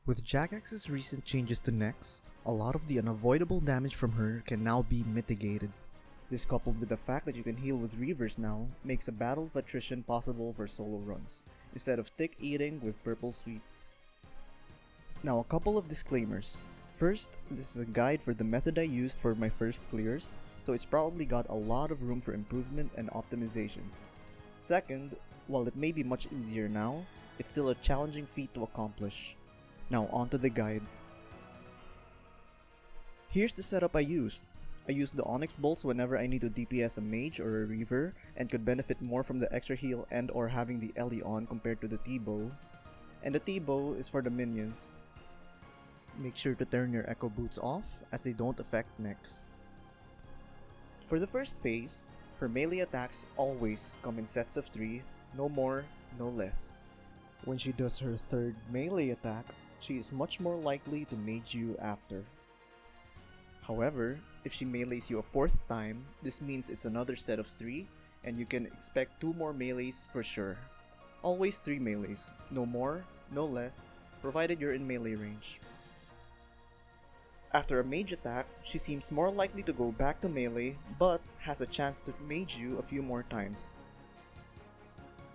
With Jagex's recent changes to Nex, a lot of the unavoidable damage from her can now be mitigated. This, coupled with the fact that you can heal with Reavers now, makes a battle of attrition possible for solo runs, instead of tick eating with purple sweets. Now, a couple of disclaimers. First, this is a guide for the method I used for my first clears, so it's probably got a lot of room for improvement and optimizations. Second, while it may be much easier now, it's still a challenging feat to accomplish. Now onto the guide. Here's the setup I used. I used the Onyx bolts whenever I need to DPS a mage or a reaver and could benefit more from the extra heal and or having the Ellie on compared to the T-bow. And the T-bow is for the minions. Make sure to turn your echo boots off as they don't affect Nex. For the first phase, her melee attacks always come in sets of 3, no more, no less. When she does her third melee attack, she is much more likely to mage you after. However, if she melees you a fourth time, this means it's another set of 3 and you can expect 2 more melees for sure. Always 3 melees, no more, no less, provided you're in melee range. After a mage attack, she seems more likely to go back to melee but has a chance to mage you a few more times.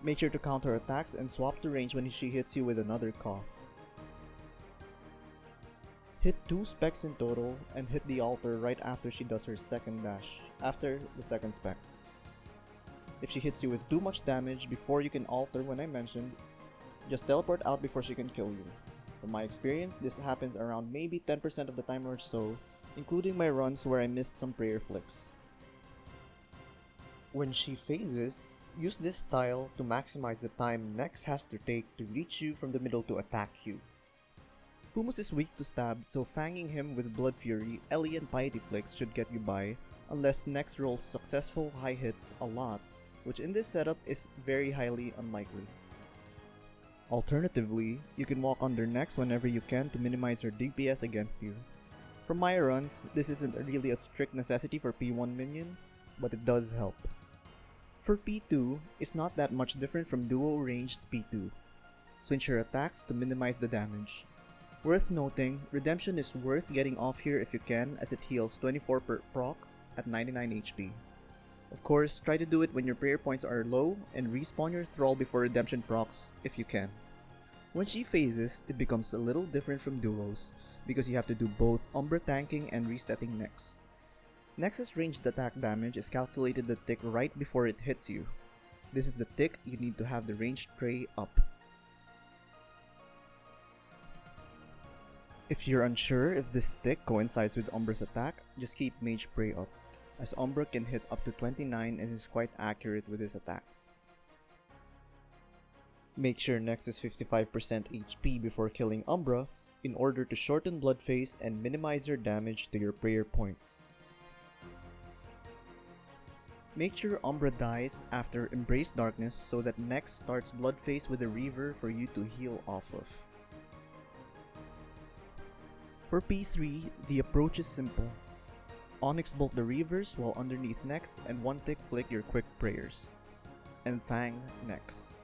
Make sure to counter attacks and swap to range when she hits you with another cough. Hit 2 specs in total and hit the altar right after she does her second dash, after the second spec. If she hits you with too much damage before you can alter when I mentioned, just teleport out before she can kill you. From my experience, this happens around maybe 10% of the time or so, including my runs where I missed some prayer flicks. When she phases, use this style to maximize the time Nex has to take to reach you from the middle to attack you. Fumus is weak to stab, so fanging him with Blood Fury, Ellie and Piety Flicks should get you by, unless Nex rolls successful high hits a lot, which in this setup is very highly unlikely. Alternatively, you can walk under Nex whenever you can to minimize her DPS against you. From my runs, this isn't really a strict necessity for P1 minion, but it does help. For P2, it's not that much different from duo ranged P2. Switch your attacks to minimize the damage. Worth noting, Redemption is worth getting off here if you can, as it heals 24 per proc at 99 HP. Of course, try to do it when your prayer points are low and respawn your thrall before Redemption procs if you can. When she phases, it becomes a little different from duos, because you have to do both umbra tanking and resetting Nex. Nex's ranged attack damage is calculated the tick right before it hits you. This is the tick you need to have the ranged prey up. If you're unsure if this tick coincides with Umbra's attack, just keep Mage Prey up, as Umbra can hit up to 29 and is quite accurate with his attacks. Make sure Nex is 55% HP before killing Umbra in order to shorten blood phase and minimize your damage to your prayer points. Make sure Umbra dies after Embrace Darkness so that Nex starts blood phase with a Reaver for you to heal off of. For P3, the approach is simple. Onyx bolt the Reavers while underneath Nex and one tick flick your quick prayers. And Fang Nex.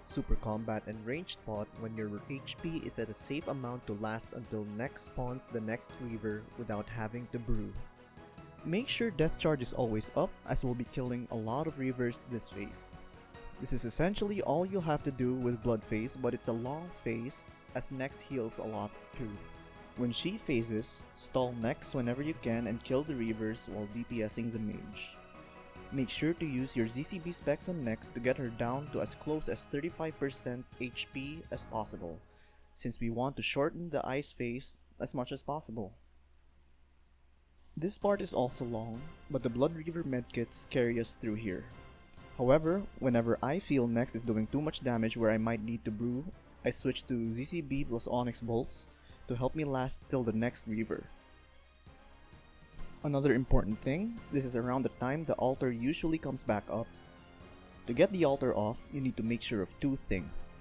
Super combat and ranged pot when your HP is at a safe amount to last until Nex spawns the next Reaver without having to brew. Make sure death charge is always up, as we'll be killing a lot of Reavers this phase. This is essentially all you'll have to do with blood phase, but it's a long phase as Nex heals a lot too. When she phases, stall Nex whenever you can and kill the Reavers while DPSing the mage. Make sure to use your ZCB specs on Nex to get her down to as close as 35% HP as possible, since we want to shorten the ice phase as much as possible. This part is also long, but the Blood Reaver medkits carry us through here. However, whenever I feel Nex is doing too much damage where I might need to brew, I switch to ZCB plus Onyx bolts to help me last till the next Reaver. Another important thing, this is around the time the altar usually comes back up. To get the altar off, you need to make sure of 2 things.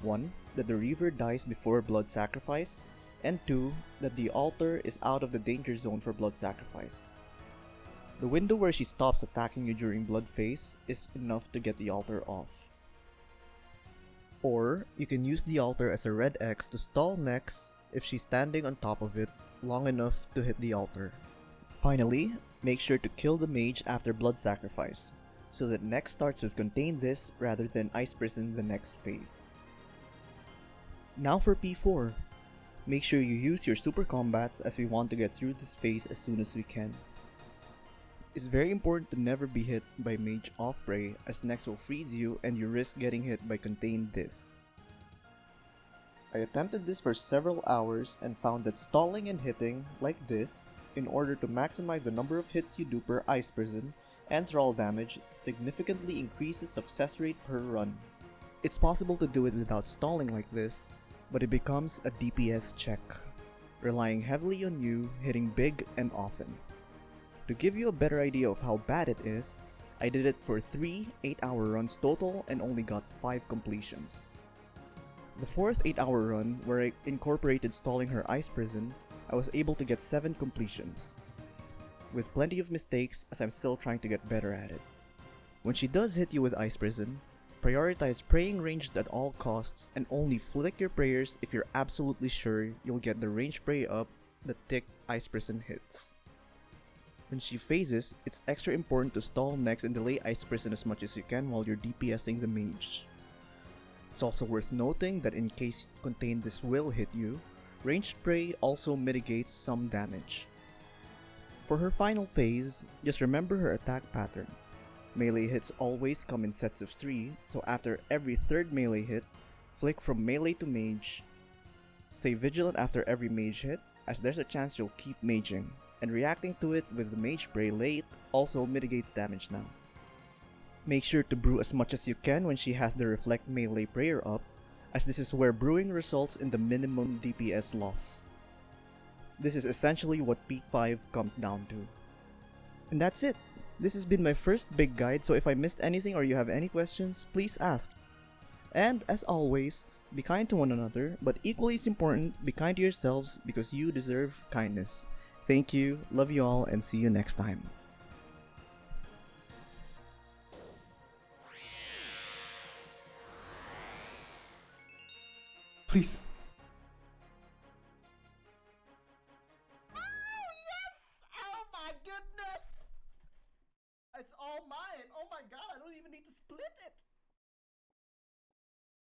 1. That the Reaver dies before blood sacrifice, and 2. That the altar is out of the danger zone for blood sacrifice. The window where she stops attacking you during blood phase is enough to get the altar off. Or you can use the altar as a red X to stall Nex if she's standing on top of it long enough to hit the altar. Finally, make sure to kill the mage after blood sacrifice, so that Nex starts with contain this rather than ice prison the next phase. Now for P4. Make sure you use your super combats as we want to get through this phase as soon as we can. It's very important to never be hit by mage off prey as Nex will freeze you and you risk getting hit by contain this. I attempted this for several hours and found that stalling and hitting, like this, in order to maximize the number of hits you do per ice prison and thrall damage significantly increases success rate per run. It's possible to do it without stalling like this, but it becomes a DPS check, relying heavily on you hitting big and often. To give you a better idea of how bad it is, I did it for 3 8-hour runs total and only got 5 completions. The fourth 8-hour run, where I incorporated stalling her ice prison, I was able to get 7 completions, with plenty of mistakes as I'm still trying to get better at it. When she does hit you with ice prison, prioritize praying ranged at all costs and only flick your prayers if you're absolutely sure you'll get the range pray up the tick ice prison hits. When she phases, it's extra important to stall Nex and delay ice prison as much as you can while you're DPSing the mage. It's also worth noting that in case contain this will hit you, ranged prey also mitigates some damage. For her final phase, just remember her attack pattern. Melee hits always come in sets of 3, so after every third melee hit, flick from melee to mage. Stay vigilant after every mage hit, as there's a chance you'll keep maging, and reacting to it with the mage spray late also mitigates damage now. Make sure to brew as much as you can when she has the reflect melee prayer up, as this is where brewing results in the minimum DPS loss. This is essentially what Peak 5 comes down to. And that's it! This has been my first big guide, so if I missed anything or you have any questions, please ask. And as always, be kind to one another, but equally as important, be kind to yourselves because you deserve kindness. Thank you, love you all, and see you next time. Please. Oh, yes! Oh my goodness! It's all mine! Oh my god, I don't even need to split it!